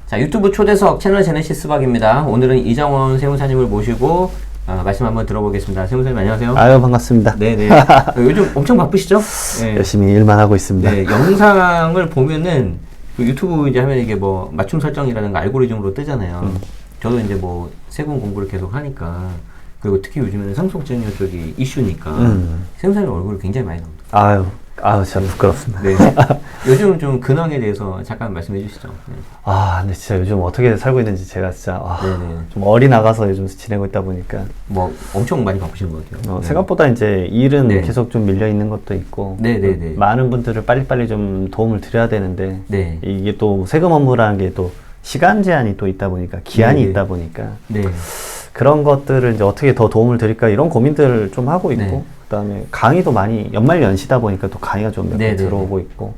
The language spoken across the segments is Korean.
자, 유튜브 초대석 채널 제네시스 박입니다. 오늘은 이정원 세무사님을 모시고 말씀 한번 들어보겠습니다. 세무사님 안녕하세요. 아유, 반갑습니다. 네네. 요즘 엄청 바쁘시죠? 네. 열심히 일만 하고 있습니다. 네, 영상을 보면은 그 유튜브 이제 하면 이게 뭐 맞춤 설정이라든가 알고리즘으로 뜨잖아요. 저도 이제 뭐 세금 공부를 계속 하니까, 그리고 특히 요즘에는 상속증여 쪽이 이슈니까 세무사님 얼굴이 굉장히 많이 나옵니다. 아유, 참 부끄럽습니다. 네. 요즘 좀 근황에 대해서 잠깐 말씀해 주시죠. 네. 근데 진짜 요즘 어떻게 살고 있는지 제가 진짜 네네. 좀 어리나가서 요즘 지내고 있다 보니까 뭐 엄청 많이 바쁘신 것 같아요. 네. 생각보다 이제 일은 네. 계속 좀 밀려 있는 것도 있고, 네네네. 많은 분들을 빨리빨리 좀 도움을 드려야 되는데, 네. 이게 또 세금 업무라는 게 또 시간 제한이 또 있다 보니까, 기한이 네네. 있다 보니까, 네. 그런 것들을 이제 어떻게 더 도움을 드릴까 이런 고민들을 좀 하고 있고, 네. 그다음에 강의도 많이 연말 연시다 보니까 또 강의가 좀 몇 개 네네네. 들어오고 있고,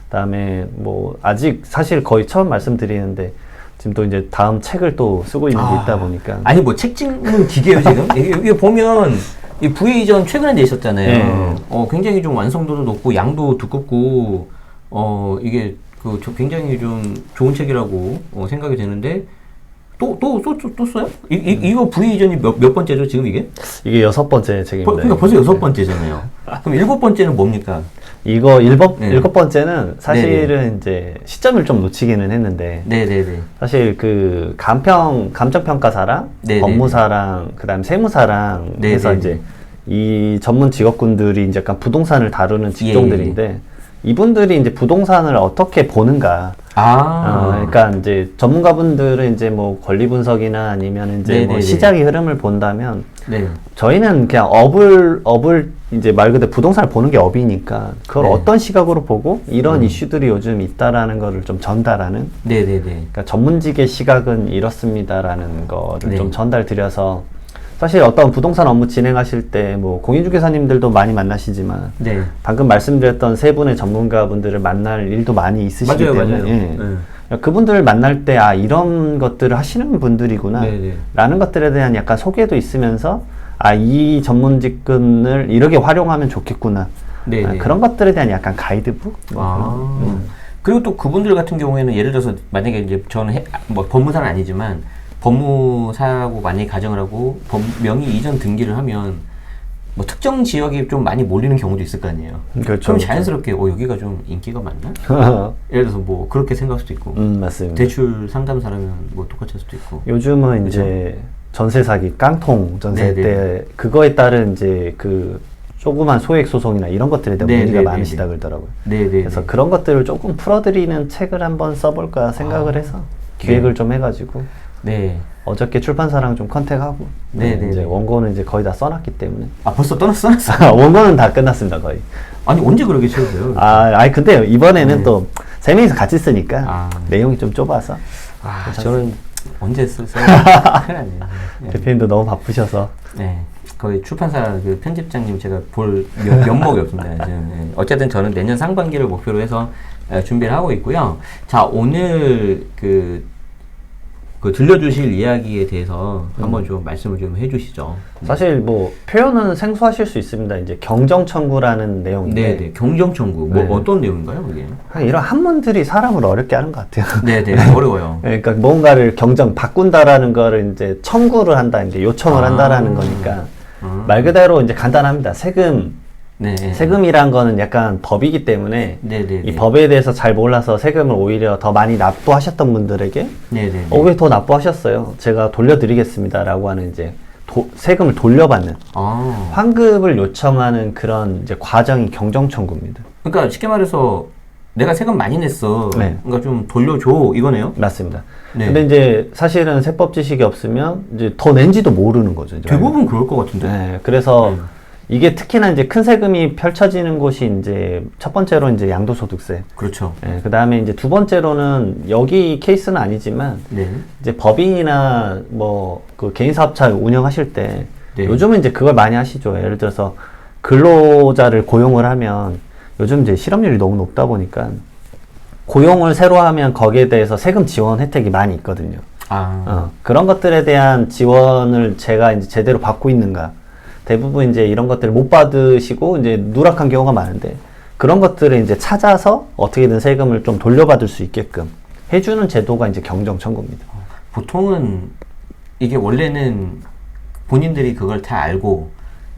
그다음에 뭐 아직 사실 거의 처음 말씀드리는데 지금 또 이제 다음 책을 또 쓰고 있는 게 있다 보니까. 아니 뭐 책 찍는 기계요 지금? 여기 보면 이 VA전 최근에 내셨잖아요. 네. 굉장히 좀 완성도도 높고 양도 두껍고 이게 굉장히 좀 좋은 책이라고 생각이 되는데. 또 써요? 이거 VA전이 몇 번째죠, 지금 이게? 이게 6번째 책입니다. 그러니까 벌써 6번째잖아요. 그럼 7번째는 뭡니까? 이거 네. 7번째는 사실은 네네. 이제 시점을 좀 놓치기는 했는데, 네네네. 사실 그 감정평가사랑 네네네. 법무사랑 그다음 세무사랑 해서 네네네. 이제 이 전문 직업군들이 이제 약간 부동산을 다루는 직종들인데, 이분들이 이제 부동산을 어떻게 보는가. 그러니까 이제 전문가분들은 이제 뭐 권리 분석이나 아니면 이제 뭐 네네네. 시장의 흐름을 본다면, 네. 저희는 그냥 업을 이제 말 그대로 부동산을 보는 게 업이니까 그걸 네. 어떤 시각으로 보고 이런 이슈들이 요즘 있다라는 거를 좀 전달하는. 네네네. 그러니까 전문직의 시각은 이렇습니다라는 거를 네. 좀 전달드려서, 사실 어떤 부동산 업무 진행하실 때 뭐 공인중개사님들도 많이 만나시지만, 네. 방금 말씀드렸던 세 분의 전문가분들을 만날 일도 많이 있으시기 맞아요, 때문에, 맞아요. 예. 네. 그분들을 만날 때 이런 것들을 하시는 분들이구나 네네. 라는 것들에 대한 약간 소개도 있으면서, 이 전문직군을 이렇게 활용하면 좋겠구나, 네네. 그런 것들에 대한 약간 가이드북. 그리고 또 그분들 같은 경우에는 예를 들어서 만약에 이제 저는 뭐 법무사는 아니지만 법무사라고 만약에 가정을 하고 명의 이전 등기를 하면 뭐 특정 지역이 좀 많이 몰리는 경우도 있을 거 아니에요. 그렇죠. 그럼 자연스럽게 여기가 좀 인기가 많나? 예를 들어서 뭐 그렇게 생각할 수도 있고, 맞습니다. 대출 상담사라면 뭐 똑같을 수도 있고. 요즘은 그렇죠? 이제 전세 사기, 깡통 전세 네네. 때 그거에 따른 이제 그 조그만 소액 소송이나 이런 것들에 대한 문의가 네네네네. 많으시다 그러더라고요. 네네. 그래서 그런 것들을 조금 풀어드리는 책을 한번 써볼까 생각을 해서 기획을 좀 해가지고, 네. 어저께 출판사랑 좀 컨택하고, 네네네. 이제 원고는 이제 거의 다 써놨기 때문에. 벌써 떠났어? 원고는 다 끝났습니다, 거의. 아니 언제 그렇게 채우세요? 근데 이번에는 네. 또 세 명이서 같이 쓰니까 내용이 좀 좁아서. 저는 언제 써요? 큰일 났네요. 네. 대표님도 너무 바쁘셔서. 네. 거의 출판사 그 편집장님 제가 볼 면목이 없습니다. 지금. 네. 어쨌든 저는 내년 상반기를 목표로 해서 준비를 하고 있고요. 자, 오늘 그 들려주실 이야기에 대해서 한번 좀 말씀을 좀 해주시죠. 사실 뭐 표현은 생소하실 수 있습니다. 이제 경정청구라는 내용인데. 네, 경정청구. 뭐 네. 어떤 내용인가요, 그게? 이런 한문들이 사람을 어렵게 하는 것 같아요. 네, 어려워요. 그러니까 뭔가를 바꾼다라는 거를 이제 청구를 한다, 이제 요청을 한다라는 거니까 말 그대로 이제 간단합니다. 세금이란 거는 약간 법이기 때문에, 네네. 이 법에 대해서 잘 몰라서 세금을 오히려 더 많이 납부하셨던 분들에게 네네. 왜 더 납부하셨어요? 제가 돌려드리겠습니다라고 하는 이제 세금을 돌려받는 환급을 요청하는 그런 이제 과정이 경정청구입니다. 그러니까 쉽게 말해서 내가 세금 많이 냈어. 네. 그러니까 좀 돌려줘 이거네요. 맞습니다. 네. 근데 이제 사실은 세법 지식이 없으면 이제 더 낸지도 모르는 거죠. 이제. 대부분 그럴 것 같은데. 네. 그래서 이게 특히나 이제 큰 세금이 펼쳐지는 곳이 이제 첫 번째로 이제 양도소득세. 그렇죠. 네. 그 다음에 이제 두 번째로는 여기 케이스는 아니지만 네. 이제 법인이나 뭐 그 개인사업자 운영하실 때 네. 요즘은 이제 그걸 많이 하시죠. 예를 들어서 근로자를 고용을 하면 요즘 이제 실업률이 너무 높다 보니까 고용을 새로 하면 거기에 대해서 세금 지원 혜택이 많이 있거든요. 그런 것들에 대한 지원을 제가 이제 제대로 받고 있는가. 대부분 이제 이런 것들을 못 받으시고 이제 누락한 경우가 많은데, 그런 것들을 이제 찾아서 어떻게든 세금을 좀 돌려받을 수 있게끔 해주는 제도가 이제 경정 청구입니다. 보통은 이게 원래는 본인들이 그걸 다 알고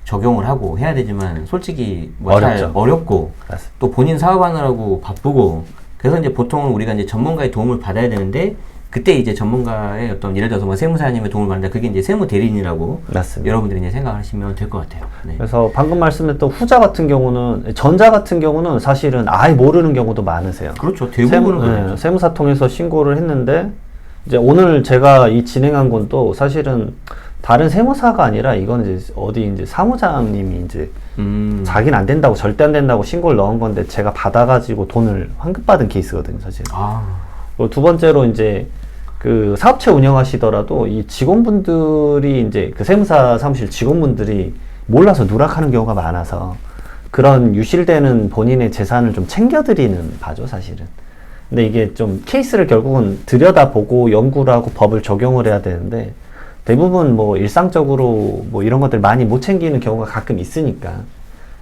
적용을 하고 해야 되지만 솔직히 뭐 잘 어렵죠. 어렵고 맞습니다. 또 본인 사업하느라고 바쁘고 그래서 이제 보통은 우리가 이제 전문가의 도움을 받아야 되는데 그때 이제 전문가의 어떤 예를 들어서 뭐 세무사님의 도움을 받는다 그게 이제 세무 대리인이라고 맞습니다. 여러분들이 이제 생각하시면 될 것 같아요. 네. 그래서 방금 말씀드렸던 후자 같은 경우는 전자 같은 경우는 사실은 아예 모르는 경우도 많으세요. 그렇죠. 대부분은 그렇죠. 세무사 통해서 신고를 했는데 이제 오늘 제가 이 진행한 건 또 사실은 다른 세무사가 아니라 이건 이제 어디 이제 사무장님이 이제 자기는 안 된다고 절대 안 된다고 신고를 넣은 건데 제가 받아가지고 돈을 환급받은 케이스거든요, 사실. 그리고 두 번째로 이제 그 사업체 운영하시더라도 이 직원분들이 이제 그 세무사 사무실 직원분들이 몰라서 누락하는 경우가 많아서 그런 유실되는 본인의 재산을 좀 챙겨드리는 바죠, 사실은. 근데 이게 좀 케이스를 결국은 들여다보고 연구를 하고 법을 적용을 해야 되는데 대부분 뭐 일상적으로 뭐 이런 것들 많이 못 챙기는 경우가 가끔 있으니까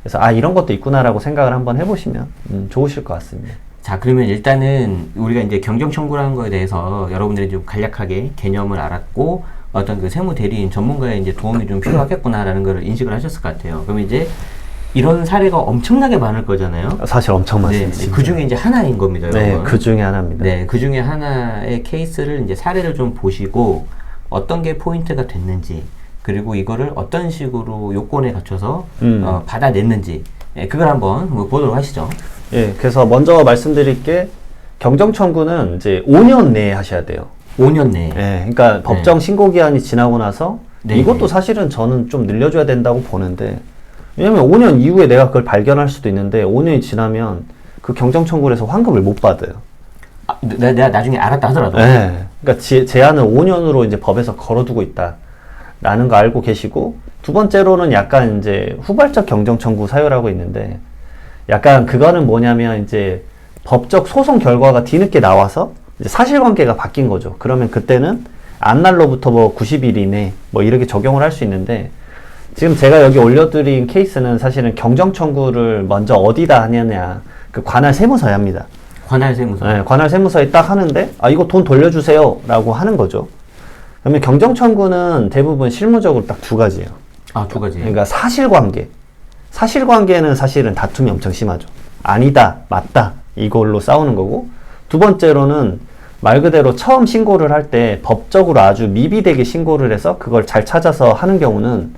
그래서 아 이런 것도 있구나라고 생각을 한번 해보시면 좋으실 것 같습니다. 자, 그러면 일단은 우리가 이제 경정 청구라는 거에 대해서 여러분들이 좀 간략하게 개념을 알았고 어떤 그 세무 대리인 전문가의 이제 도움이 좀 필요하겠구나라는 걸 인식을 하셨을 것 같아요. 그러면 이제 이런 사례가 엄청나게 많을 거잖아요. 사실 엄청 많습니다. 네, 그 중에 이제 하나인 겁니다, 네, 여러분. 그 중에 하나입니다. 네, 그 중에 하나의 케이스를 이제 사례를 좀 보시고 어떤 게 포인트가 됐는지 그리고 이거를 어떤 식으로 요건에 갖춰서 받아냈는지 그걸 한번 보도록 하시죠. 예, 그래서 먼저 말씀드릴 게 경정 청구는 이제 5년 내에 하셔야 돼요. 5년 내에. 예, 그러니까 법정 신고 기한이 지나고 나서 네. 이것도 사실은 저는 좀 늘려줘야 된다고 보는데 왜냐면 5년 이후에 내가 그걸 발견할 수도 있는데 5년이 지나면 그 경정 청구를 해서 환급을 못 받아요. 아, 내가 나중에 알았다 하더라도. 네. 그러니까 제한을 5년으로 이제 법에서 걸어두고 있다라는 거 알고 계시고 두 번째로는 약간 이제 후발적 경정 청구 사유라고 있는데 약간 그거는 뭐냐면 이제 법적 소송 결과가 뒤늦게 나와서 이제 사실관계가 바뀐 거죠. 그러면 그때는 안날로부터 뭐 90일 이내 뭐 이렇게 적용을 할 수 있는데 지금 제가 여기 올려드린 케이스는 사실은 경정 청구를 먼저 어디다 하느냐 그 관할 세무서에 합니다. 관할 세무서. 네, 관할 세무서에 딱 하는데 아 이거 돈 돌려주세요 라고 하는 거죠. 그러면 경정 청구는 대부분 실무적으로 딱 두 가지예요. 아, 두 가지. 그러니까 사실관계. 사실관계는 사실은 다툼이 엄청 심하죠. 아니다, 맞다 이걸로 싸우는 거고 두 번째로는 말 그대로 처음 신고를 할 때 법적으로 아주 미비되게 신고를 해서 그걸 잘 찾아서 하는 경우는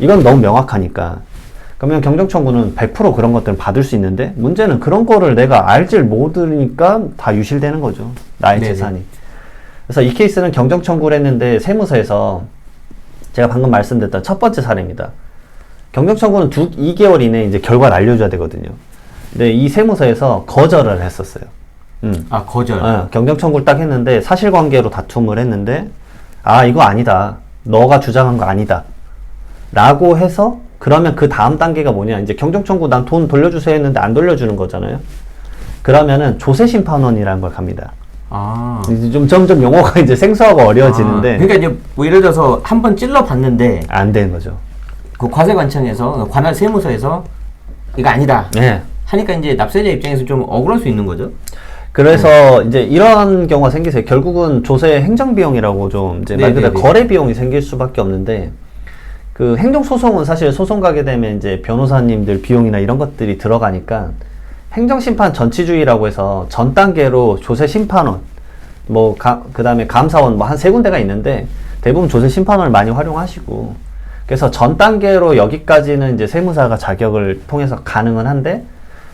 이건 너무 명확하니까 그러면 경정청구는 100% 그런 것들은 받을 수 있는데 문제는 그런 거를 내가 알질 못하니까 다 유실되는 거죠. 나의 네네. 재산이. 그래서 이 케이스는 경정청구를 했는데 세무서에서 제가 방금 말씀드렸던 첫 번째 사례입니다. 경정청구는 2개월 이내에 이제 결과를 알려줘야 되거든요. 근데 이 세무서에서 거절을 했었어요. 아, 거절. 경정청구를 딱 했는데 사실관계로 다툼을 했는데 아 이거 아니다. 너가 주장한 거 아니다. 라고 해서 그러면 그 다음 단계가 뭐냐 이제 경정청구 난 돈 돌려주세요 했는데 안 돌려주는 거잖아요. 그러면은 조세심판원이라는 걸 갑니다. 아. 이제 좀 점점 용어가 이제 생소하고 어려워지는데 그러니까 이제 뭐 예를 들어서 한번 찔러 봤는데 안 되는 거죠. 그 과세관청에서 관할 세무서에서 이거 아니다. 네. 하니까 이제 납세자 입장에서 좀 억울할 수 있는 거죠. 그래서 이제 이런 경우가 생기세요. 결국은 조세 행정비용이라고 좀 이제 말 그대로 거래 비용이 생길 수밖에 없는데 그 행정소송은 사실 소송 가게 되면 이제 변호사님들 비용이나 이런 것들이 들어가니까 행정심판 전치주의라고 해서 전 단계로 조세심판원 뭐 그 다음에 감사원 뭐 한 세 군데가 있는데 대부분 조세심판원을 많이 활용하시고 그래서 전 단계로 여기까지는 이제 세무사가 자격을 통해서 가능은 한데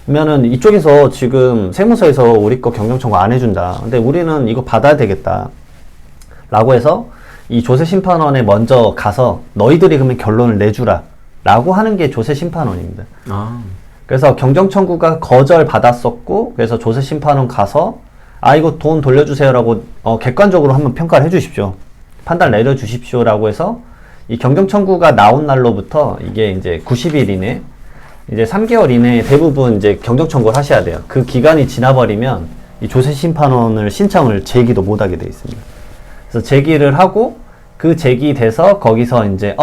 그러면은 이쪽에서 지금 세무서에서 우리 거 경정청구 안 해준다. 근데 우리는 이거 받아야 되겠다. 라고 해서 이 조세심판원에 먼저 가서 너희들이 그러면 결론을 내주라. 라고 하는 게 조세심판원입니다. 아. 그래서 경정청구가 거절받았었고 그래서 조세심판원 가서 아 이거 돈 돌려주세요 라고 객관적으로 한번 평가를 해주십시오. 판단 내려주십시오 라고 해서 이 경정청구가 나온 날로부터 이게 이제 90일 이내 이제 3개월 이내에 대부분 이제 경정청구를 하셔야 돼요. 그 기간이 지나버리면 이 조세심판원을 신청을 제기도 못하게 되어 있습니다. 그래서 제기를 하고 그 제기돼서 거기서 이제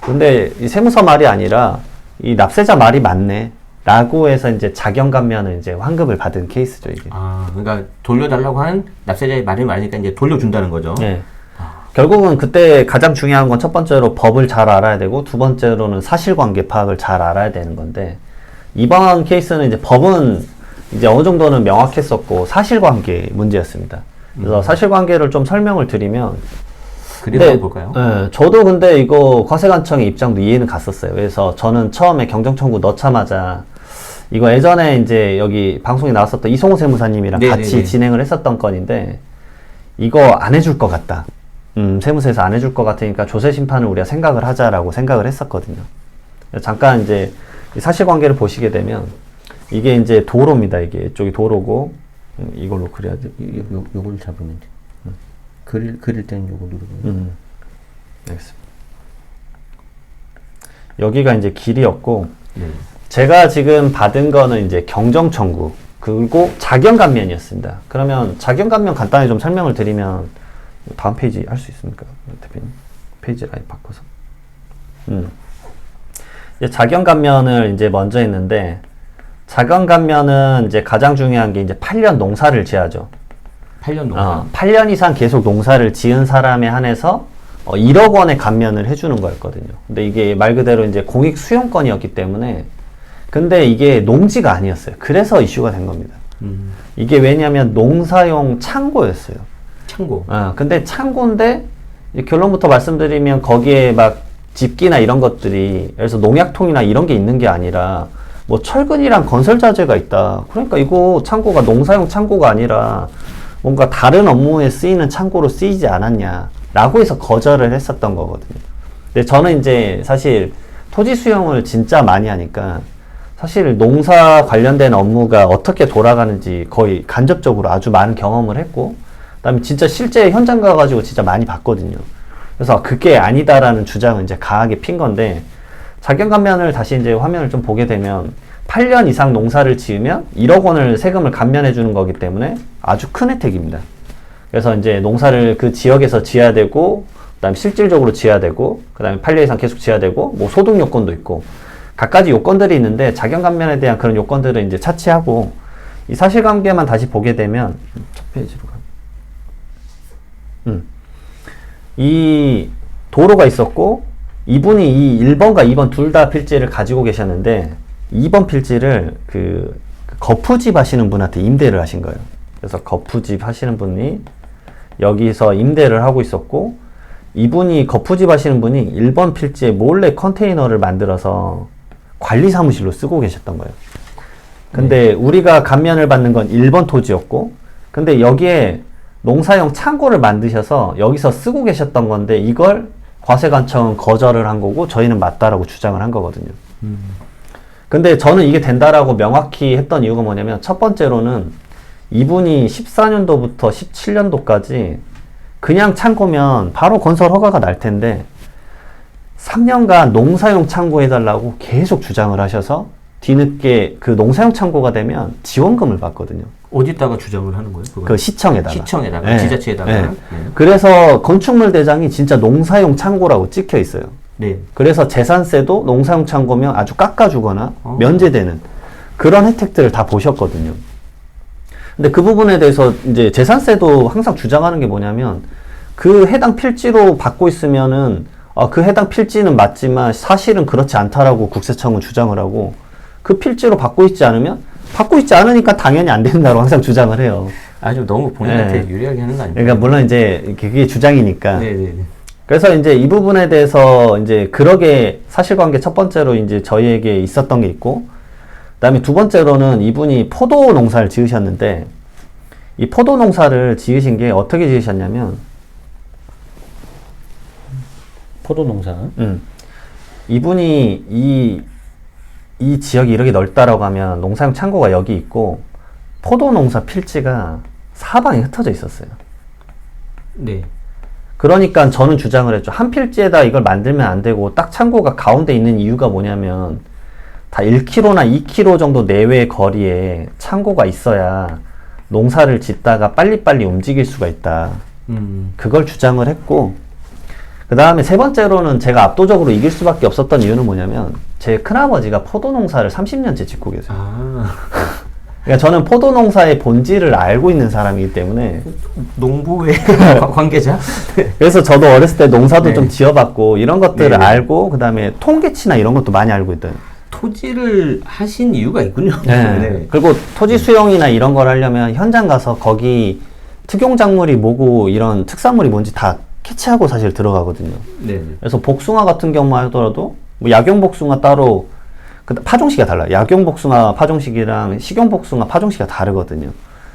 근데 이 세무서 말이 아니라 이 납세자 말이 맞네. 라고 해서 이제 자경감면을 이제 환급을 받은 케이스죠, 이게. 아, 그러니까 돌려달라고 하는 납세자의 말이 많으니까 이제 돌려준다는 거죠. 네. 결국은 그때 가장 중요한 건 첫 번째로 법을 잘 알아야 되고 두 번째로는 사실관계 파악을 잘 알아야 되는 건데 이번 케이스는 이제 법은 이제 어느 정도는 명확했었고 사실관계 문제였습니다. 그래서 사실관계를 좀 설명을 드리면 그래서 한번 볼까요? 네, 저도 근데 이거 과세관청의 입장도 이해는 갔었어요. 그래서 저는 처음에 경정청구 넣자마자 이거 예전에 이제 여기 방송에 나왔었던 이송호 세무사님이랑 같이 진행을 했었던 건인데 이거 안 해줄 것 같다. 세무서에서 안 해줄 것 같으니까 조세 심판을 우리가 생각을 하자라고 생각을 했었거든요. 잠깐 이제 사실관계를 보시게 되면 이게 이제 도로입니다. 이게 이쪽이 도로고 이걸로 그려야 돼. 요걸 잡으면 돼. 그릴 때는 요거 누르고. 알겠습니다. 여기가 이제 길이었고 네. 제가 지금 받은 거는 이제 경정 청구 그리고 자경감면이었습니다. 그러면 자경감면 간단히 좀 설명을 드리면 다음 페이지 할 수 있습니까, 대표님? 페이지 라인 바꿔서. 이제 자경감면을 이제 먼저 했는데 자경감면은 이제 가장 중요한 게 이제 8년 농사를 지어야죠. 8년 농사. 8년 이상 계속 농사를 지은 사람에 한해서 1억 원의 감면을 해주는 거였거든요. 근데 이게 말 그대로 이제 공익 수용권이었기 때문에 근데 이게 농지가 아니었어요. 그래서 이슈가 된 겁니다. 이게 왜냐하면 농사용 창고였어요. 창고. 근데 창고인데 결론부터 말씀드리면 거기에 막 집기나 이런 것들이 그래서 농약통이나 이런 게 있는 게 아니라 뭐 철근이랑 건설 자재가 있다. 그러니까 이거 창고가 농사용 창고가 아니라 뭔가 다른 업무에 쓰이는 창고로 쓰이지 않았냐라고 해서 거절을 했었던 거거든요. 근데 저는 이제 사실 토지 수용을 진짜 많이 하니까 사실 농사 관련된 업무가 어떻게 돌아가는지 거의 간접적으로 아주 많은 경험을 했고 그다음에 진짜 실제 현장 가가지고 진짜 많이 봤거든요. 그래서 그게 아니다라는 주장은 이제 강하게 핀 건데 자경감면을 다시 이제 화면을 좀 보게 되면 8년 이상 농사를 지으면 1억 원을 세금을 감면해 주는 거기 때문에 아주 큰 혜택입니다. 그래서 이제 농사를 그 지역에서 지어야 되고 그다음에 실질적으로 지어야 되고 그다음에 8년 이상 계속 지어야 되고 뭐 소득 요건도 있고 갖가지 요건들이 있는데 자경감면에 대한 그런 요건들을 이제 차치하고 이 사실관계만 다시 보게 되면 첫 페이지로 가. 이 도로가 있었고 이분이 이 1번과 2번 둘 다 필지를 가지고 계셨는데 2번 필지를 그 거푸집 하시는 분한테 임대를 하신 거예요. 그래서 거푸집 하시는 분이 여기서 임대를 하고 있었고 이분이 거푸집 하시는 분이 1번 필지에 몰래 컨테이너를 만들어서 관리 사무실로 쓰고 계셨던 거예요. 근데 우리가 감면을 받는 건 1번 토지였고 근데 여기에 농사용 창고를 만드셔서 여기서 쓰고 계셨던 건데 이걸 과세관청은 거절을 한 거고 저희는 맞다라고 주장을 한 거거든요. 근데 저는 이게 된다라고 명확히 했던 이유가 뭐냐면 첫 번째로는 이분이 14년도부터 17년도까지 그냥 창고면 바로 건설 허가가 날 텐데 3년간 농사용 창고 해달라고 계속 주장을 하셔서 뒤늦게 그 농사용 창고가 되면 지원금을 받거든요. 어디다가 주장을 하는 거예요? 그건? 그 시청에다가. 시청에다가, 네. 지자체에다가. 네. 네. 그래서 건축물 대장이 진짜 농사용 창고라고 찍혀 있어요. 네. 그래서 재산세도 농사용 창고면 아주 깎아주거나 면제되는 그런 혜택들을 다 보셨거든요. 근데 그 부분에 대해서 이제 재산세도 항상 주장하는 게 뭐냐면 그 해당 필지로 받고 있으면은 그 해당 필지는 맞지만 사실은 그렇지 않다라고 국세청은 주장을 하고 그 필지로 받고 있지 않으면 받고 있지 않으니까 당연히 안 된다고 항상 주장을 해요. 아주 너무 본인한테 유리하게 하는 거 아닙니까? 그러니까 물론 이제 그게 주장이니까. 네네네. 그래서 이제 이 부분에 대해서 이제 그러게 사실관계 첫 번째로 이제 저희에게 있었던 게 있고, 그다음에 두 번째로는 이분이 포도 농사를 지으셨는데 이 포도 농사를 지으신 게 어떻게 지으셨냐면 포도 농사. 이분이 이 지역이 이렇게 넓다라고 하면 농사용 창고가 여기 있고 포도 농사 필지가 사방에 흩어져 있었어요. 네. 그러니까 저는 주장을 했죠. 한 필지에다 이걸 만들면 안 되고 딱 창고가 가운데 있는 이유가 뭐냐면 다 1km나 2km 정도 내외 거리에 창고가 있어야 농사를 짓다가 빨리빨리 움직일 수가 있다. 그걸 주장을 했고 그 다음에 세 번째로는 제가 압도적으로 이길 수밖에 없었던 이유는 뭐냐면 제 큰아버지가 포도 농사를 30년째 짓고 계세요. 아, 그러니까 저는 포도 농사의 본질을 알고 있는 사람이기 때문에 농부의 관계자? 그래서 저도 어렸을 때 농사도 네. 좀 지어봤고 이런 것들을 네. 알고 그다음에 통계치나 이런 것도 많이 알고 있던. 토지를 하신 이유가 있군요. 네. 그리고 토지 수용이나 이런 걸 하려면 현장 가서 거기 특용작물이 뭐고 이런 특산물이 뭔지 다 캐치하고 사실 들어가거든요. 네. 그래서 복숭아 같은 경우만 하더라도 뭐 약용복숭아 따로 파종시기가 달라요. 약용복숭아 파종시기랑 식용복숭아 파종시기가 다르거든요.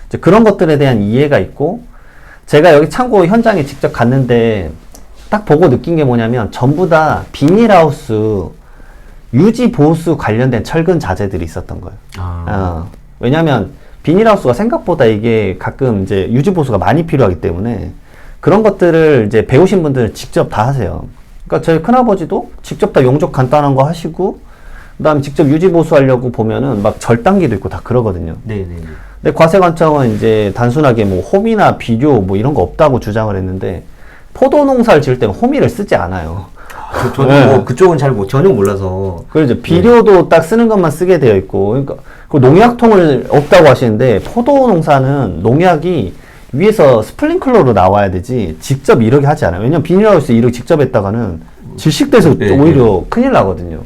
이제 그런 것들에 대한 이해가 있고 제가 여기 창고 현장에 직접 갔는데 딱 보고 느낀 게 뭐냐면 전부 다 비닐하우스 유지 보수 관련된 철근 자재들이 있었던 거예요. 왜냐면 비닐하우스가 생각보다 이게 가끔 이제 유지 보수가 많이 필요하기 때문에 그런 것들을 이제 배우신 분들은 직접 다 하세요. 그러니까 저희 큰아버지도 직접 다 용접 간단한 거 하시고 그다음에 직접 유지 보수하려고 보면은 막 절단기도 있고 다 그러거든요. 네네. 근데 과세관청은 이제 단순하게 뭐 호미나 비료 뭐 이런 거 없다고 주장을 했는데 포도 농사를 지을 때는 호미를 쓰지 않아요. 저도 네. 뭐 그쪽은 전혀 몰라서. 그래서 이제 비료도 딱 쓰는 것만 쓰게 되어 있고, 그러니까 그 농약통을 없다고 하시는데 포도 농사는 농약이 위에서 스프링클러로 나와야 되지 직접 이렇게 하지 않아요. 왜냐면 비닐하우스 이렇게 직접 했다가는 질식돼서 네, 오히려 큰일 나거든요.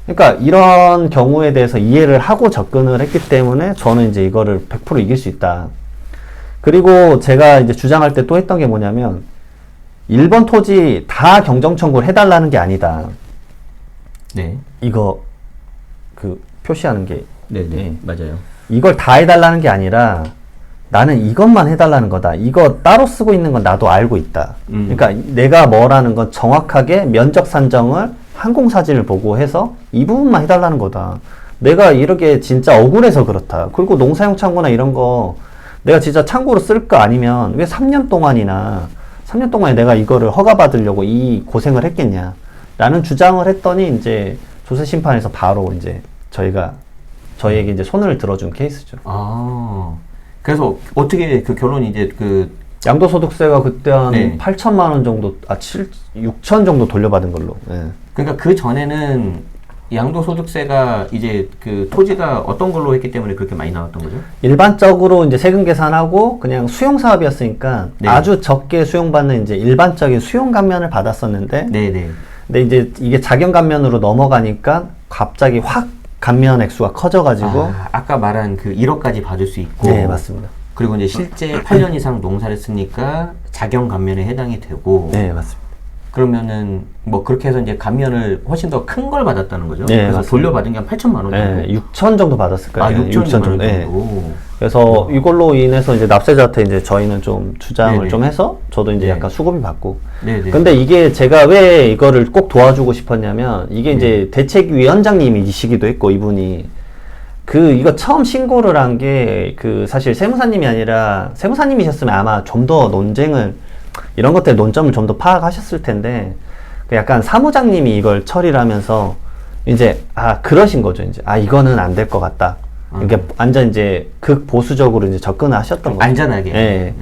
그러니까 이런 경우에 대해서 이해를 하고 접근을 했기 때문에 저는 이제 이거를 100% 이길 수 있다. 그리고 제가 이제 주장할 때 또 했던 게 뭐냐면 1번 토지 다 경정 청구를 해달라는 게 아니다. 네. 이거 그 표시하는 게 네네. 네. 맞아요. 이걸 다 해달라는 게 아니라 나는 이것만 해달라는 거다. 이거 따로 쓰고 있는 건 나도 알고 있다. 그러니까 내가 뭐라는 건 정확하게 면적 산정을 항공사진을 보고 해서 이 부분만 해달라는 거다. 내가 이렇게 진짜 억울해서 그렇다. 그리고 농사용 창고나 이런 거 내가 진짜 창고로 쓸까 아니면 왜 3년 동안에 내가 이거를 허가받으려고 이 고생을 했겠냐. 라는 주장을 했더니 이제 조세심판에서 바로 이제 저희에게 이제 손을 들어준 케이스죠. 아, 그래서 어떻게 그 결론이 이제 그 양도소득세가 그때 한 네. 8천만 원 정도, 6천 정도 돌려받은 걸로. 예. 그러니까 그 전에는 양도소득세가 이제 그 토지가 어떤 걸로 했기 때문에 그렇게 많이 나왔던 거죠? 일반적으로 이제 세금 계산하고 그냥 수용 사업이었으니까 네. 아주 적게 수용받는 이제 일반적인 수용 감면을 받았었는데 네네. 근데 이제 이게 자경 감면으로 넘어가니까 갑자기 확 감면 액수가 커져가지고 아까 말한 그 1억까지 받을 수 있고. 네, 맞습니다. 그리고 이제 실제 8년 이상 농사를 했으니까 자경 감면에 해당이 되고. 네, 맞습니다. 그러면은 뭐 그렇게 해서 이제 감면을 훨씬 더 큰 걸 받았다는 거죠. 네, 그래서 맞습니다. 돌려받은 게 한 8천만 원 정도. 네, 6천 정도 받았을 거예요. 6천 정도. 네. 그래서 이걸로 인해서 이제 납세자한테 이제 저희는 좀 주장을 네네. 좀 해서 저도 이제 네. 약간 수급이 받고. 네네. 근데 이게 제가 왜 이거를 꼭 도와주고 싶었냐면 이게 이제 대책위원장님이시기도 했고 이분이 이거 처음 신고를 한 게 사실 세무사님이 아니라 세무사님이셨으면 아마 좀 더 논쟁을 이런 것들 논점을 좀 더 파악하셨을 텐데 약간 사무장님이 이걸 처리를 하면서 이제 그러신 거죠. 이제 이거는 안 될 것 같다. 이게 완전 이제 극보수적으로 이제 접근을 하셨던 거죠. 안전하게. 예.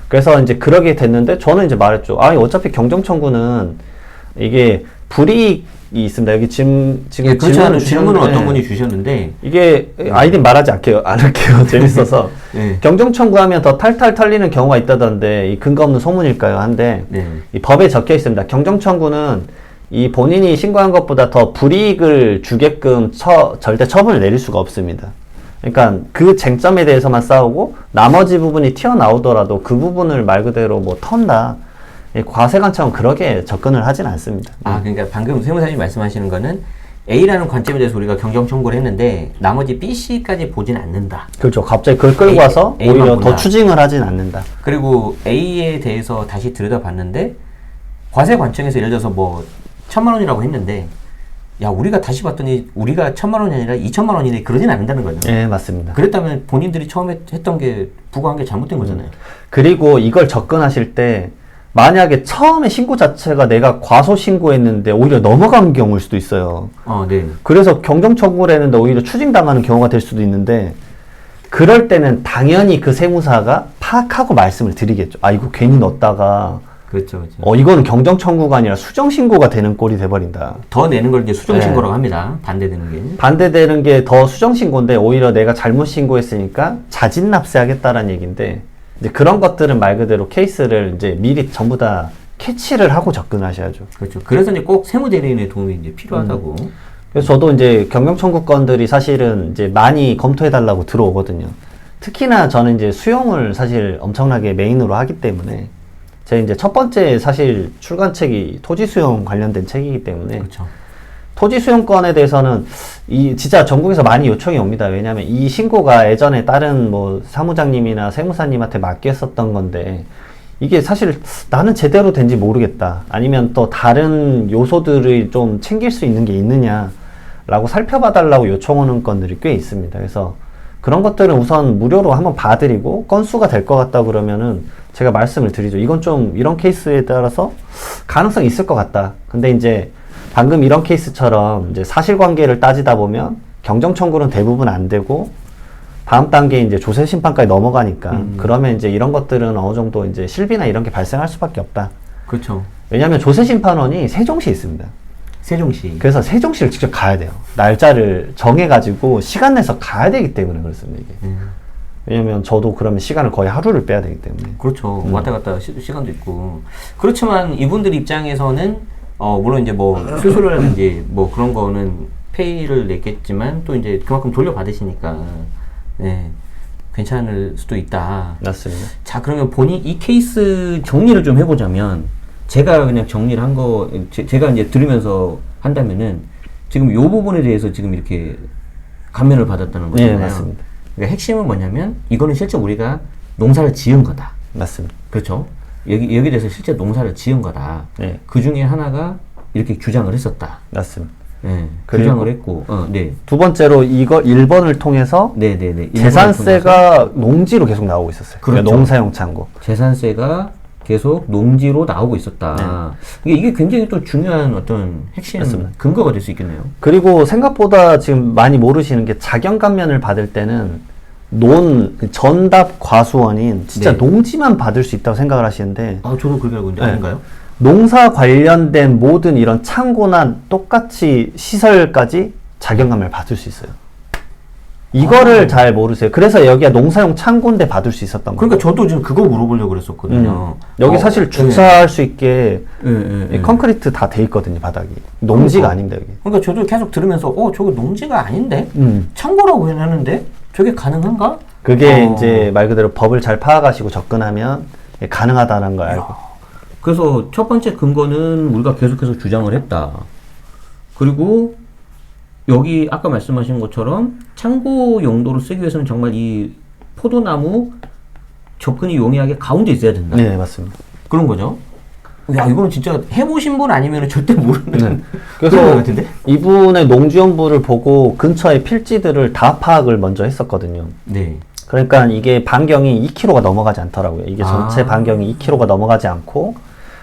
그래서 이제 그러게 됐는데 저는 이제 말했죠. 어차피 경정청구는 이게 불이익이 있습니다. 여기 지금 예, 그렇지 않은 질문을 주셨는데 어떤 분이 주셨는데. 이게 아이디 말하지 않을게요. 재밌어서. 네. 경정청구하면 더 탈탈 털리는 경우가 있다던데 이 근거 없는 소문일까요? 한데 네. 이 법에 적혀 있습니다. 경정청구는 이 본인이 신고한 것보다 더 불이익을 주게끔 절대 처분을 내릴 수가 없습니다. 그러니까 그 쟁점에 대해서만 싸우고 나머지 부분이 튀어나오더라도 그 부분을 말 그대로 뭐 턴다. 과세관청은 그렇게 접근을 하진 않습니다. 그러니까 방금 세무사님 말씀하시는 거는 A라는 관점에 대해서 우리가 경정 청구를 했는데 나머지 B, C까지 보진 않는다. 그렇죠. 갑자기 그걸 끌고 와서 A만 오히려 본다. 더 추징을 하진 않는다. 그리고 A에 대해서 다시 들여다봤는데 과세 관청에서 예를 들어서 뭐 1,000만 원이라고 했는데 야 우리가 다시 봤더니 우리가 1,000만 원이 아니라 2,000만 원이네 그러진 않는다는 거죠. 네, 맞습니다. 그랬다면 본인들이 처음에 했던 게 부과한 게 잘못된 거잖아요. 그리고 이걸 접근하실 때 만약에 처음에 신고 자체가 내가 과소 신고했는데 오히려 넘어간 경우일 수도 있어요. 네. 그래서 경정 청구를 했는데 오히려 추징당하는 경우가 될 수도 있는데 그럴 때는 당연히 그 세무사가 파악하고 말씀을 드리겠죠. 이거 괜히 넣었다가 그렇죠, 그렇죠. 이거는 경정 청구가 아니라 수정 신고가 되는 꼴이 돼버린다. 더 내는 걸 이제 수정 네. 신고라고 합니다. 반대되는 게. 반대되는 게 더 수정 신고인데 오히려 내가 잘못 신고했으니까 자진 납세하겠다라는 얘기인데 이제 그런 것들은 말 그대로 케이스를 이제 미리 전부 다 캐치를 하고 접근하셔야죠. 그렇죠. 그래서 이제 꼭 세무대리인의 도움이 이제 필요하다고. 그래서 저도 이제 경영 청구권들이 사실은 이제 많이 검토해달라고 들어오거든요. 특히나 저는 이제 수용을 사실 엄청나게 메인으로 하기 때문에 제 이제 첫 번째 사실 출간책이 토지 수용 관련된 책이기 때문에 그렇죠. 토지 수용권에 대해서는 이 진짜 전국에서 많이 요청이 옵니다. 왜냐하면 이 신고가 예전에 다른 뭐 사무장님이나 세무사님한테 맡겼었던 건데 이게 사실 나는 제대로 된지 모르겠다. 아니면 또 다른 요소들을 좀 챙길 수 있는 게 있느냐라고 살펴봐달라고 요청 오는 건들이 꽤 있습니다. 그래서 그런 것들은 우선 무료로 한번 봐드리고 건수가 될 것 같다 그러면은 제가 말씀을 드리죠. 이건 좀 이런 케이스에 따라서 가능성이 있을 것 같다. 근데 이제 방금 이런 케이스처럼 이제 사실관계를 따지다 보면 경정 청구는 대부분 안 되고 다음 단계 이제 조세 심판까지 넘어가니까 그러면 이제 이런 것들은 어느 정도 이제 실비나 이런 게 발생할 수밖에 없다. 그렇죠. 왜냐하면 조세 심판원이 세종시에 있습니다. 세종시. 그래서 세종시를 직접 가야 돼요. 날짜를 정해가지고 시간 내서 가야 되기 때문에 그렇습니다, 이게. 왜냐면 저도 그러면 시간을 거의 하루를 빼야 되기 때문에. 그렇죠. 왔다 갔다 시간도 있고. 그렇지만 이분들 입장에서는 물론 이제 뭐 수수료라든지 뭐 그런 거는 페이를 냈겠지만 또 이제 그만큼 돌려받으시니까 네, 괜찮을 수도 있다. 맞습니다. 자, 그러면 본인 이 케이스 정리를 좀 해보자면 제가 그냥 정리를 한 거 제가 이제 들으면서 한다면은 지금 이 부분에 대해서 지금 이렇게 감면을 받았다는 거잖아요. 네, 맞습니다. 그러니까 핵심은 뭐냐면 이거는 실제 우리가 농사를 지은 거다. 맞습니다. 그렇죠. 여기 대해서 실제 농사를 지은 거다. 네. 그 중에 하나가 이렇게 주장을 했었다. 맞습니다. 네, 그리고 주장을 했고, 네. 두 번째로 이거 1번을 통해서 네네네. 재산세가 농지로 계속 나오고 있었어요. 그렇죠. 그러니까 농사용 창고. 재산세가 계속 농지로 나오고 있었다. 이게 굉장히 또 중요한 어떤 핵심 맞습니다. 근거가 될 수 있겠네요. 그리고 생각보다 지금 많이 모르시는 게 자경 감면을 받을 때는 전답 과수원인 진짜 네. 농지만 받을 수 있다고 생각을 하시는데 아, 저도 그렇게 알고 있는데 네. 아닌가요? 농사 관련된 모든 이런 창고나 똑같이 시설까지 자경 감면을 받을 수 있어요. 이거를 잘 모르세요. 그래서 여기가 농사용 창고인데 받을 수 있었던 거예요. 그러니까 저도 지금 그거 물어보려고 그랬었거든요. 여기 사실 주차할 수 있게 네. 콘크리트 다 돼 있거든요, 바닥이. 농지가 아닙니다, 여기. 그러니까 저도 계속 들으면서 저거 농지가 아닌데? 음. 창고라고 해놨는데? 저게 가능한가? 그게 이제 말 그대로 법을 잘 파악하시고 접근하면 가능하다는 걸 알고. 그래서 첫 번째 근거는 우리가 계속해서 주장을 했다. 그리고 여기 아까 말씀하신 것처럼 창고 용도로 쓰기 위해서는 정말 이 포도나무 접근이 용이하게 가운데 있어야 된다. 네, 맞습니다. 그런 거죠. 야, 이거는 진짜 해보신 분 아니면 절대 모르는 네. 그런 것 그래서 같은데? 이분의 농지연부를 보고 근처의 필지들을 다 파악을 먼저 했었거든요. 네. 그러니까 이게 반경이 2km가 넘어가지 않더라고요. 이게 전체 반경이 2km가 넘어가지 않고,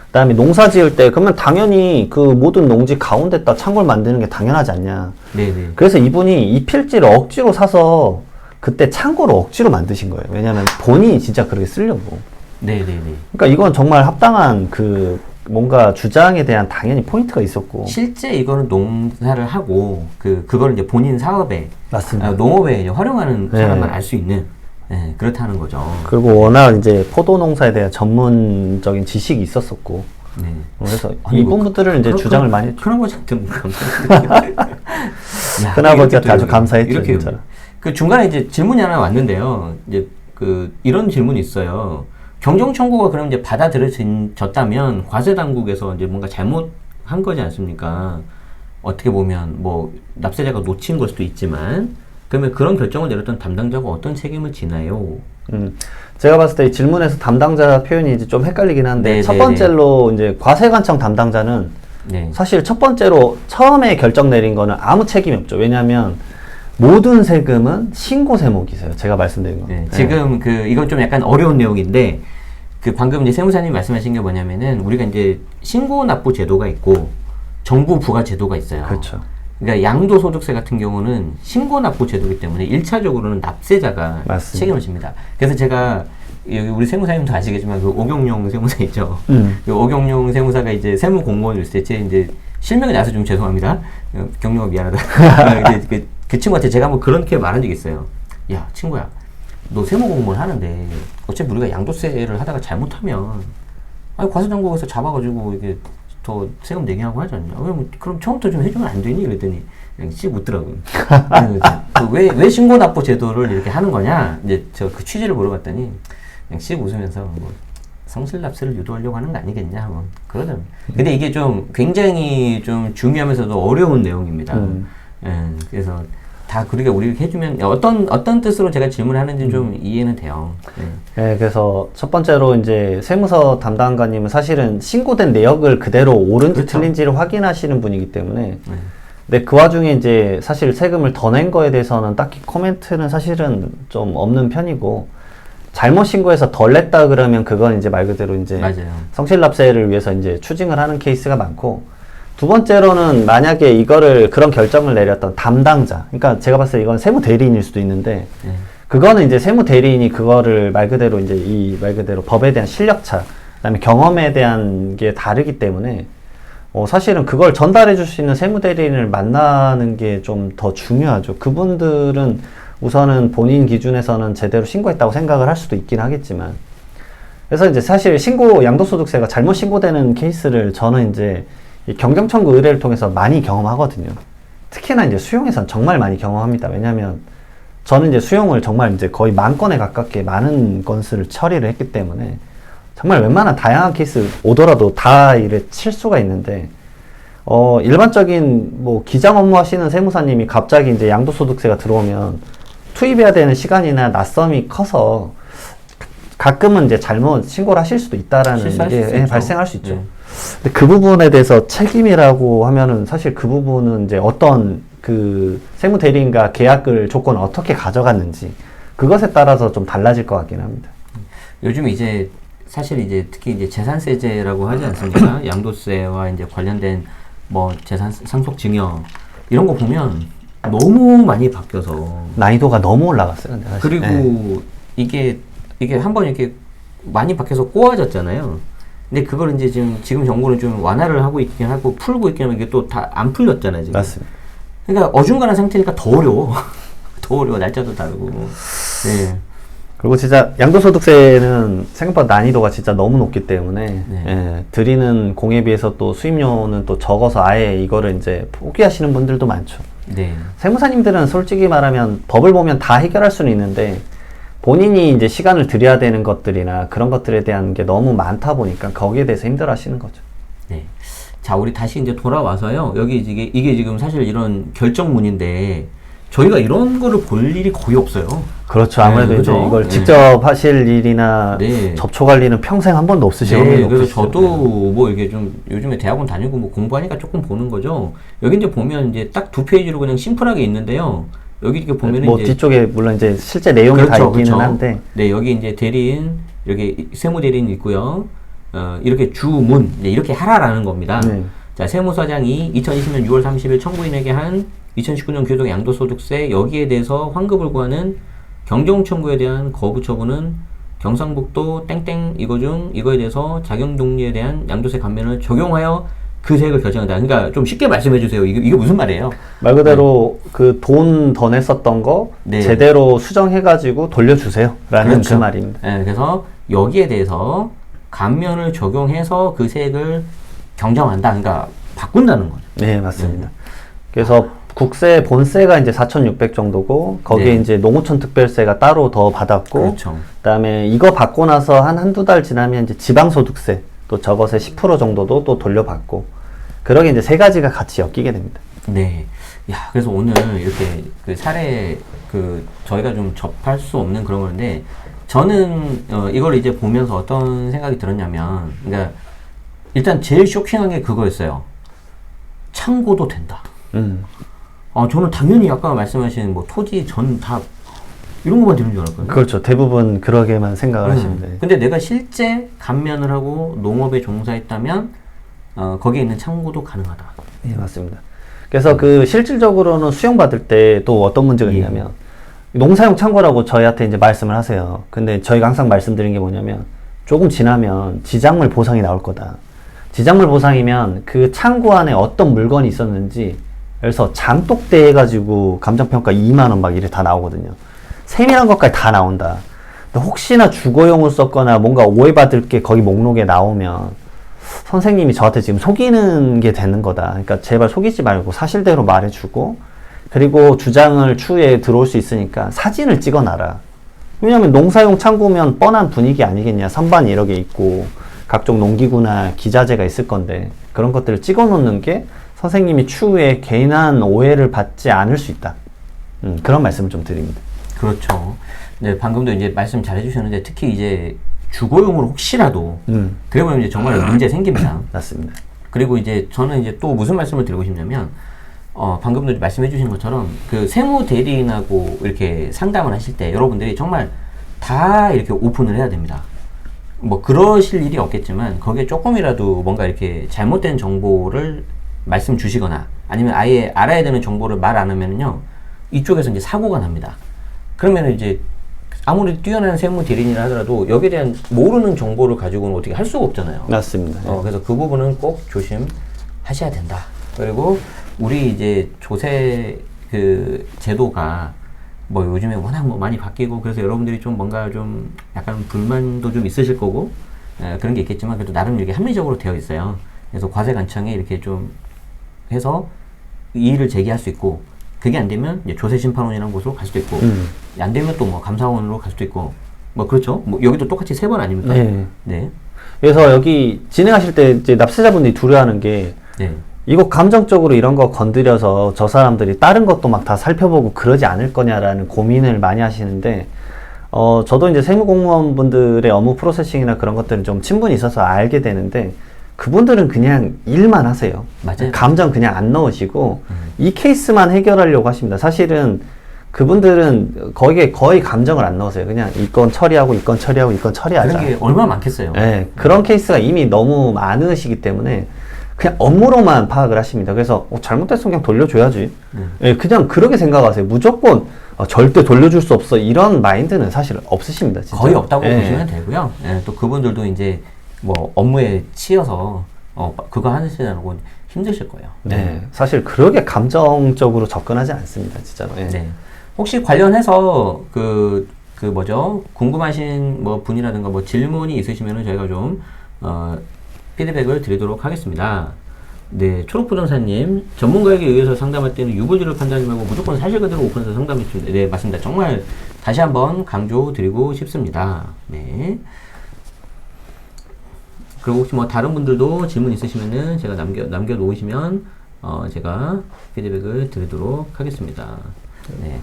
그 다음에 농사 지을 때, 그러면 당연히 그 모든 농지 가운데다 창고를 만드는 게 당연하지 않냐. 네네. 그래서 이분이 이 필지를 억지로 사서 그때 창고를 억지로 만드신 거예요. 왜냐면 본인이 진짜 그렇게 쓰려고. 네네네. 그러니까 이건 정말 합당한 그 뭔가 주장에 대한 당연히 포인트가 있었고. 실제 이거는 농사를 하고 그걸 이제 본인 사업에 맞습니다. 농업에 이제 활용하는 네. 사람만 알 수 있는 그렇다는 거죠. 그리고 워낙 이제 포도 농사에 대한 전문적인 지식이 있었었고. 네. 그래서 아니, 이 뭐 부분들을 이제 주장을 많이 했죠. 큰아버지한테 뭐 감사합니다. 큰아버지한테 아주 감사했죠, 이렇게 진짜. 그 중간에 이제 질문이 하나 왔는데요. 이제 이런 질문이 있어요. 경정 청구가 그럼 이제 받아들여졌다면 과세 당국에서 이제 뭔가 잘못한 거지 않습니까? 어떻게 보면 뭐 납세자가 놓친 걸 수도 있지만 그러면 그런 결정을 내렸던 담당자가 어떤 책임을 지나요? 제가 봤을 때 이 질문에서 담당자 표현이 이제 좀 헷갈리긴 한데 네, 첫 네, 번째로 이제 과세관청 담당자는 네. 사실 첫 번째로 처음에 결정 내린 거는 아무 책임이 없죠. 왜냐하면 모든 세금은 신고 세목이세요. 제가 말씀드린 거. 네, 지금 이건 좀 약간 어려운 내용인데 방금 이제 세무사님 말씀하신 게 뭐냐면은 우리가 이제 신고 납부 제도가 있고 정부 부과 제도가 있어요. 그렇죠. 그러니까 양도소득세 같은 경우는 신고 납부 제도이기 때문에 1차적으로는 납세자가 맞습니다. 책임을 집니다. 그래서 제가 여기 우리 세무사님도 아시겠지만 그 오경용 세무사 있죠. 음. 그 오경용 세무사가 이제 세무 공무원일 때 제 이제 실명이 나서 좀 죄송합니다. 경용아 미안하다. 그 친구한테 제가 한번 그렇게 말한 적이 있어요. 야 친구야, 너 세무 공무원 하는데 어차피 우리가 양도세를 하다가 잘못하면 아니 과세정국에서 잡아가지고 이게 더 세금 내게 하고 하지 않냐? 그럼 처음부터 좀 해주면 안 되니? 그랬더니 그냥 씩 웃더라고요. 왜 신고납부 제도를 이렇게 하는 거냐? 이제 저 그 취지를 물어봤더니 그냥 씩 웃으면서 뭐 성실납세를 유도하려고 하는 거 아니겠냐? 뭐 그러더라고요. 근데 이게 좀 굉장히 좀 중요하면서도 어려운 내용입니다. 그래서 다 그렇게 우리가 해주면 어떤 뜻으로 제가 질문하는지 좀 이해는 돼요. 네, 그래서 첫 번째로 이제 세무서 담당관님은 사실은 신고된 내역을 그대로 옳은지 그렇죠. 틀린지를 확인하시는 분이기 때문에 근데 그 와중에 이제 사실 세금을 더 낸 거에 대해서는 딱히 코멘트는 사실은 좀 없는 편이고 잘못 신고해서 덜 냈다 그러면 그건 이제 말 그대로 이제 맞아요. 성실납세를 위해서 이제 추징을 하는 케이스가 많고 두 번째로는 만약에 이거를 그런 결정을 내렸던 담당자, 그러니까 제가 봤을 때 이건 세무 대리인일 수도 있는데 그거는 이제 세무 대리인이 그거를 말 그대로 이제 이 말 그대로 법에 대한 실력차, 그다음에 경험에 대한 게 다르기 때문에 사실은 그걸 전달해 줄 수 있는 세무 대리인을 만나는 게 좀 더 중요하죠. 그분들은 우선은 본인 기준에서는 제대로 신고했다고 생각을 할 수도 있긴 하겠지만 그래서 이제 사실 양도소득세가 잘못 신고되는 케이스를 저는 이제 이 경정청구 의뢰를 통해서 많이 경험하거든요. 특히나 이제 수용에선 정말 많이 경험합니다. 왜냐면 저는 이제 수용을 정말 이제 거의 10,000건에 가깝게 많은 건수를 처리를 했기 때문에 정말 웬만한 다양한 케이스 오더라도 다 이래 칠 수가 있는데 일반적인 뭐 기장 업무 하시는 세무사님이 갑자기 이제 양도소득세가 들어오면 투입해야 되는 시간이나 낯섦이 커서 가끔은 이제 잘못 신고를 하실 수도 있다라는 게 발생할 수 있죠. 근데 그 부분에 대해서 책임이라고 하면은 사실 그 부분은 이제 어떤 그 세무 대리인과 계약을 조건을 어떻게 가져갔는지 그것에 따라서 좀 달라질 것 같긴 합니다. 요즘 이제 사실 이제 특히 이제 재산세제라고 하지 않습니까? 양도세와 이제 관련된 뭐 재산 상속 증여 이런 거 보면 너무 많이 바뀌어서 난이도가 너무 올라갔어요. 근데 사실. 그리고 이게 한번 이렇게 많이 바뀌어서 꼬아졌잖아요. 근데 그걸 이제 지금 정부는 좀 완화를 하고 있긴 하고 풀고 있긴 하면 이게 또 다 안 풀렸잖아요, 지금. 맞습니다. 그러니까 어중간한 상태니까 더 어려워. 더 어려워. 날짜도 다르고. 네. 그리고 진짜 양도소득세는 생각보다 난이도가 진짜 너무 높기 때문에 드리는 공에 비해서 또 수입료는 또 적어서 아예 이거를 이제 포기하시는 분들도 많죠. 네. 세무사님들은 솔직히 말하면 법을 보면 다 해결할 수는 있는데 본인이 이제 시간을 들여야 되는 것들이나 그런 것들에 대한 게 너무 많다 보니까 거기에 대해서 힘들어 하시는 거죠. 네. 자, 우리 다시 이제 돌아와서요. 여기 이게 지금 사실 이런 결정문인데 저희가 이런 거를 볼 일이 거의 없어요. 그렇죠. 아무래도 네, 이제 그렇죠? 이걸 직접 하실 일이나 네. 접촉할 일은 평생 한 번도 없으실 네, 확률이 그래서 높으시죠. 저도 뭐 이게 좀 요즘에 대학원 다니고 뭐 공부하니까 조금 보는 거죠. 여기 이제 보면 이제 딱 2페이지로 그냥 심플하게 있는데요. 여기 이렇게 보면은 뭐 이제 뒤쪽에 물론 이제 실제 내용이 다 그렇죠, 있기는 그렇죠. 한데 네, 여기 이제 대리인, 이렇게 세무 대리인 있고요. 이렇게 주문, 이렇게 하라라는 겁니다. 네. 자, 세무서장이 2020년 6월 30일 청구인에게 한 2019년 교동 양도소득세 여기에 대해서 환급을 구하는 경정 청구에 대한 거부 처분은 경상북도 땡땡 이거에 대해서 자격 종류에 대한 양도세 감면을 적용하여 그 세액을 결정한다. 그러니까 좀 쉽게 말씀해 주세요. 이게 무슨 말이에요? 말 그대로 그 돈 더 냈었던 거 네. 제대로 수정해가지고 돌려주세요 라는 그렇죠. 그 말입니다. 네, 그래서 여기에 대해서 감면을 적용해서 그 세액을 경정한다. 그러니까 바꾼다는 거죠. 네, 맞습니다. 그래서 국세 본세가 이제 4,600 정도고 거기에 네. 이제 농어촌 특별세가 따로 더 받았고 그렇죠. 그다음에 이거 받고 나서 한두 달 지나면 이제 지방소득세 또 저것의 10% 정도도 또 돌려받고 그러게 이제 세 가지가 같이 엮이게 됩니다. 네. 야, 그래서 오늘 이렇게 그 사례 저희가 좀 접할 수 없는 그런 건데 저는 이걸 이제 보면서 어떤 생각이 들었냐면 그러니까 일단 제일 쇼킹한 게 그거였어요. 창고도 된다. 저는 당연히 아까 말씀하신 뭐 토지 전 다 이런 것만 되는 줄 알았거든요. 그렇죠. 대부분 그러게만 생각을 하시면 돼요. 근데 내가 실제 감면을 하고 농업에 종사했다면 거기에 있는 창고도 가능하다. 네, 맞습니다. 그래서 그 실질적으로는 수용받을 때 또 어떤 문제가 있냐면 농사용 창고라고 저희한테 이제 말씀을 하세요. 근데 저희가 항상 말씀드린 게 뭐냐면 조금 지나면 지작물 보상이 나올 거다. 지작물 보상이면 그 창고 안에 어떤 물건이 있었는지, 그래서 장독대 해가지고 감정평가 2만 원 막 이래 다 나오거든요. 세밀한 것까지 다 나온다. 근데 혹시나 주거용을 썼거나 뭔가 오해받을 게 거기 목록에 나오면 선생님이 저한테 지금 속이는 게 되는 거다. 그러니까 제발 속이지 말고 사실대로 말해주고, 그리고 주장을 추후에 들어올 수 있으니까 사진을 찍어놔라. 왜냐면 농사용 창고면 뻔한 분위기 아니겠냐. 선반이 이렇게 있고 각종 농기구나 기자재가 있을 건데 그런 것들을 찍어 놓는 게 선생님이 추후에 괜한 오해를 받지 않을 수 있다. 그런 말씀을 좀 드립니다. 그렇죠. 네, 방금도 이제 말씀 잘 해주셨는데 특히 이제 주거용으로 혹시라도 그러면 이제 정말 문제 생깁니다. 맞습니다. 그리고 이제 저는 이제 또 무슨 말씀을 드리고 싶냐면 방금도 말씀해 주신 것처럼 그 세무 대리인하고 이렇게 상담을 하실 때 여러분들이 정말 다 이렇게 오픈을 해야 됩니다. 뭐 그러실 일이 없겠지만 거기에 조금이라도 뭔가 이렇게 잘못된 정보를 말씀 주시거나 아니면 아예 알아야 되는 정보를 말 안 하면요 이쪽에서 이제 사고가 납니다. 그러면 이제 아무리 뛰어난 세무 대리인이라 하더라도 여기에 대한 모르는 정보를 가지고는 어떻게 할 수가 없잖아요. 맞습니다. 그래서 그 부분은 꼭 조심하셔야 된다. 그리고 우리 이제 조세 그 제도가 뭐 요즘에 워낙 뭐 많이 바뀌고 그래서 여러분들이 좀 뭔가 좀 약간 불만도 좀 있으실 거고 그런 게 있겠지만 그래도 나름 이렇게 합리적으로 되어 있어요. 그래서 과세관청에 이렇게 좀 해서 이의를 제기할 수 있고 그게 안 되면 이제 조세심판원이라는 곳으로 갈 수도 있고 안 되면 또 뭐 감사원으로 갈 수도 있고 뭐 그렇죠. 뭐 여기도 똑같이 3번 아닙니까? 네. 네. 그래서 여기 진행하실 때 이제 납세자분들이 두려워하는 게 네. 이거 감정적으로 이런 거 건드려서 저 사람들이 다른 것도 막 다 살펴보고 그러지 않을 거냐라는 고민을 많이 하시는데 저도 이제 세무공무원분들의 업무 프로세싱이나 그런 것들은 좀 친분이 있어서 알게 되는데 그분들은 그냥 일만 하세요. 맞아요. 감정 그냥 안 넣으시고 이 케이스만 해결하려고 하십니다. 사실은 그분들은 거기에 거의 감정을 안 넣으세요. 그냥 이건 처리하고 이건 처리하고 이건 처리하자. 그런 게 얼마나 많겠어요. 네, 그런 케이스가 이미 너무 많으시기 때문에 그냥 업무로만 파악을 하십니다. 그래서 잘못됐으면 그냥 돌려줘야지. 네, 그냥 그렇게 생각하세요. 무조건 절대 돌려줄 수 없어 이런 마인드는 사실 없으십니다. 진짜. 거의 없다고 네. 보시면 되고요. 네, 또 그분들도 이제 뭐 업무에 치여서 그거 하시느라고 힘드실 거예요. 네, 사실 그렇게 감정적으로 접근하지 않습니다. 진짜로. 네. 네. 혹시 관련해서 그 뭐죠? 궁금하신 뭐 분이라든가 뭐 질문이 있으시면은 저희가 좀 피드백을 드리도록 하겠습니다. 네, 초록부동산님 전문가에게 의해서 상담할 때는 유불리를 판단하지 말고 무조건 사실 그대로 오픈해서 상담해 주십니다. 네, 맞습니다. 정말 다시 한번 강조드리고 싶습니다. 네. 그리고 혹시 뭐 다른 분들도 질문 있으시면은 제가 남겨 놓으시면 제가 피드백을 드리도록 하겠습니다. 네.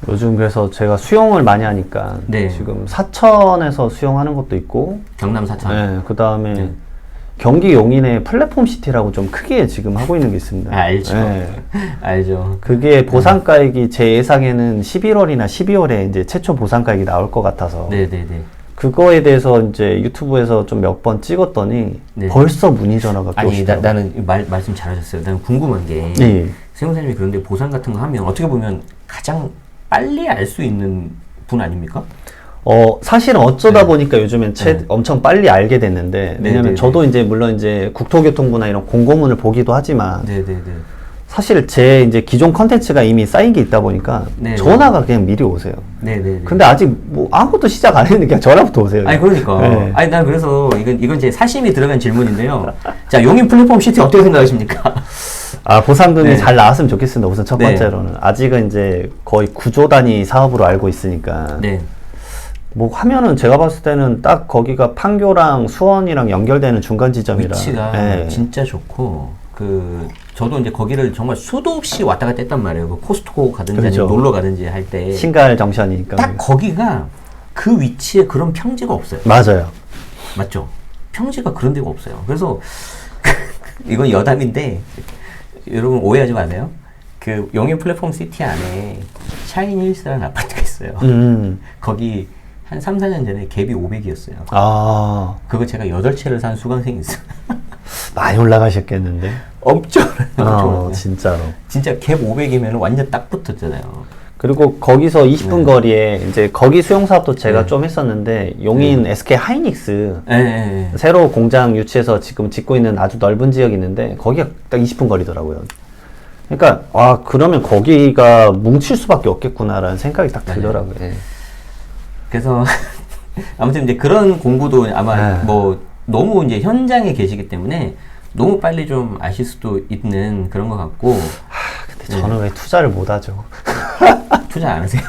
요즘 그래서 제가 수영을 많이 하니까 네. 지금 사천에서 수영하는 것도 있고 경남 사천. 네, 그 다음에 경기 용인의 플랫폼 시티라고 좀 크게 지금 하고 있는 게 있습니다. 알죠. 네. 알죠. 그게 보상가액이 제 예상에는 11월이나 12월에 이제 최초 보상가액이 나올 것 같아서 네네네. 그거에 대해서 이제 유튜브에서 좀 몇 번 찍었더니 네. 벌써 문의 전화가 아니 오시더라고요. 나는 말씀 잘하셨어요. 나는 궁금한 게 네. 세무사님이 그런데 보상 같은 거 하면 어떻게 보면 가장 빨리 알 수 있는 분 아닙니까? 사실은 어쩌다 네. 보니까 요즘엔 네. 엄청 빨리 알게 됐는데, 네, 왜냐면 네, 저도 이제 물론 이제 국토교통부나 이런 공고문을 보기도 하지만, 네네네. 사실 제 이제 기존 컨텐츠가 이미 쌓인 게 있다 보니까, 네, 전화가 그냥 미리 오세요. 네네네. 근데 아직 뭐 아무것도 시작 안 했는데 그냥 전화부터 오세요. 아니 그러니까. 네. 아니 난 그래서 이건 제 사심이 들어간 질문인데요. 자 용인 플랫폼 시티 어떻게 생각하십니까? 보상금이 네. 잘 나왔으면 좋겠습니다. 우선 첫 네. 번째로는. 아직은 이제 거의 구조 단위 사업으로 알고 있으니까. 네. 뭐 하면은 제가 봤을 때는 딱 거기가 판교랑 수원이랑 연결되는 중간 지점이라. 위치가 네. 진짜 좋고 저도 이제 거기를 정말 수도 없이 왔다 갔다 했단 말이에요. 그 코스트코 가든지 그렇죠. 아니면 놀러 가든지 할 때. 신갈 정션이니까. 딱 거기가 그 위치에 그런 평지가 없어요. 맞아요. 맞죠? 평지가 그런 데가 없어요. 그래서 이건 여담인데 여러분 오해하지 마세요. 그 용인 플랫폼 시티 안에 샤이니힐스라는 아파트가 있어요. 거기 한 3, 4년 전에 갭이 500이었어요. 아, 그거 제가 8채를 산 수강생이 있어요. 많이 올라가셨겠는데? 엄청. 진짜로. 진짜 갭 500이면 완전 딱 붙었잖아요. 그리고 거기서 20분 네. 거리에 이제 거기 수용 사업도 제가 네. 좀 했었는데 용인 SK 하이닉스 예, 예, 예. 새로 공장 유치해서 지금 짓고 있는 아주 넓은 지역이 있는데 거기가 딱 20분 거리더라고요. 그러니까 아 그러면 거기가 뭉칠 수밖에 없겠구나라는 생각이 딱 들더라고요. 예. 그래서 아무튼 이제 그런 공부도 아마 네. 뭐 너무 이제 현장에 계시기 때문에 너무 빨리 좀 아실 수도 있는 그런 것 같고 근데 저는 왜 투자를 못 하죠? 투자 안 하세요?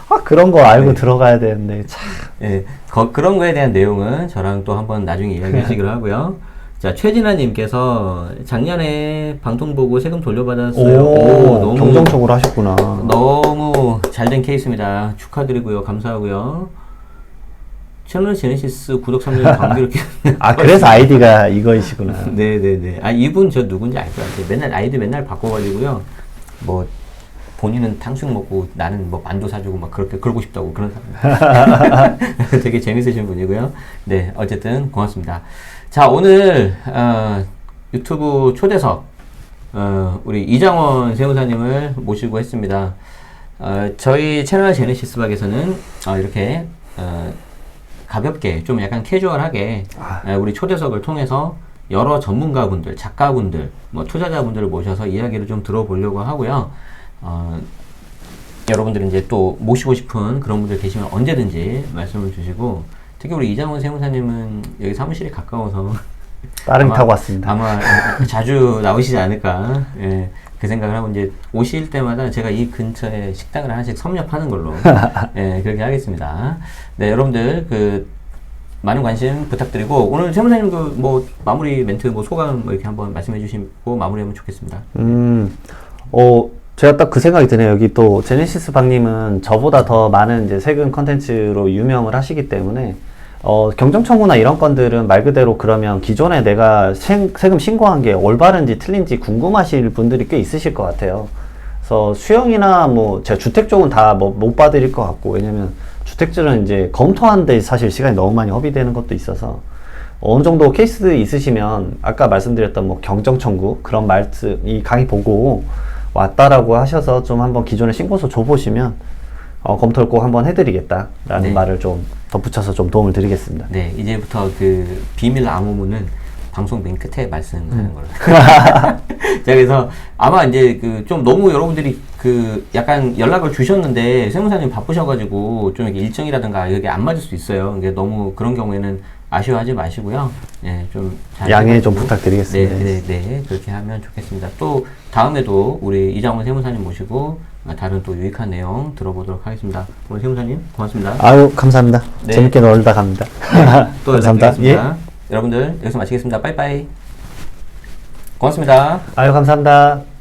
아 그런 거 알고 네. 들어가야 되는데 참. 예, 그런 거에 대한 내용은 저랑 또 한번 나중에 이야기하시기로 하고요. 자, 최진아님께서 작년에 방송 보고 세금 돌려받았어요. 오, 너무 경정적으로 하셨구나. 너무 잘된 케이스입니다. 축하드리고요. 감사하고요. 채널 제네시스 구독 3년 감기롭게. 아 그래서 아이디가 이거이시구나. 네네네. 아, 이분 저 누군지 알 것 같아요. 맨날 아이디 맨날 바꿔가지고요. 뭐, 본인은 탕수육 먹고 나는 뭐 만두 사주고 막 그렇게 그러고 싶다고 그런 사람. 되게 재밌으신 분이고요. 네, 어쨌든 고맙습니다. 자, 오늘, 유튜브 초대석, 우리 이장원 세무사님을 모시고 했습니다. 저희 채널 제네시스 박에서는 이렇게, 가볍게 좀 약간 캐주얼하게 우리 초대석을 통해서 여러 전문가분들, 작가분들, 뭐 투자자분들을 모셔서 이야기를 좀 들어보려고 하고요. 여러분들이 이제 또 모시고 싶은 그런 분들 계시면 언제든지 말씀을 주시고 특히 우리 이장원 세무사님은 여기 사무실이 가까워서 따릉 타고 왔습니다. 아마 자주 나오시지 않을까. 예, 그 생각을 하고 이제 오실 때마다 제가 이 근처에 식당을 하나씩 섭렵하는 걸로 예, 그렇게 하겠습니다. 네, 여러분들 그 많은 관심 부탁드리고 오늘 세무사님 그 뭐 마무리 멘트 뭐 소감 뭐 이렇게 한번 말씀해 주시고 마무리하면 좋겠습니다. 제가 딱 그 생각이 드네요. 여기 또 제네시스 박님은 저보다 더 많은 이제 세금 컨텐츠로 유명을 하시기 때문에 경정청구나 이런 건들은 말 그대로 그러면 기존에 내가 세금 신고한 게 올바른지 틀린지 궁금하실 분들이 꽤 있으실 것 같아요. 그래서 수영이나 뭐 제가 주택 쪽은 다 뭐 못 봐드릴 것 같고 왜냐면 주택들은 이제 검토하는데 사실 시간이 너무 많이 허비되는 것도 있어서 어느 정도 케이스 있으시면 아까 말씀드렸던 뭐 경정청구 그런 말씀 이 강의 보고 왔다라고 하셔서 좀 한번 기존에 신고서 줘보시면 검토를 꼭 한번 해드리겠다라는 네. 말을 좀 덧붙여서 좀 도움을 드리겠습니다. 네, 이제부터 그 비밀 암호문은 방송 맨 끝에 말씀하는 걸로. 자, 그래서 아마 이제 그 좀 너무 여러분들이 그 약간 연락을 주셨는데 세무사님 바쁘셔가지고 좀 이렇게 일정이라든가 이게 안 맞을 수 있어요. 이게 너무 그런 경우에는 아쉬워하지 마시고요. 네, 좀 잘 양해 좀 해가지고. 부탁드리겠습니다. 네, 그렇게 하면 좋겠습니다. 또 다음에도 우리 이장원 세무사님 모시고 다른 또 유익한 내용 들어보도록 하겠습니다. 오늘 세무사님 고맙습니다. 아유 감사합니다. 네. 재밌게 놀다 갑니다. 또 감사합니다. 연락드리겠습니다. 여러분들 여기서 마치겠습니다. 빠이빠이. 고맙습니다. 아유 감사합니다.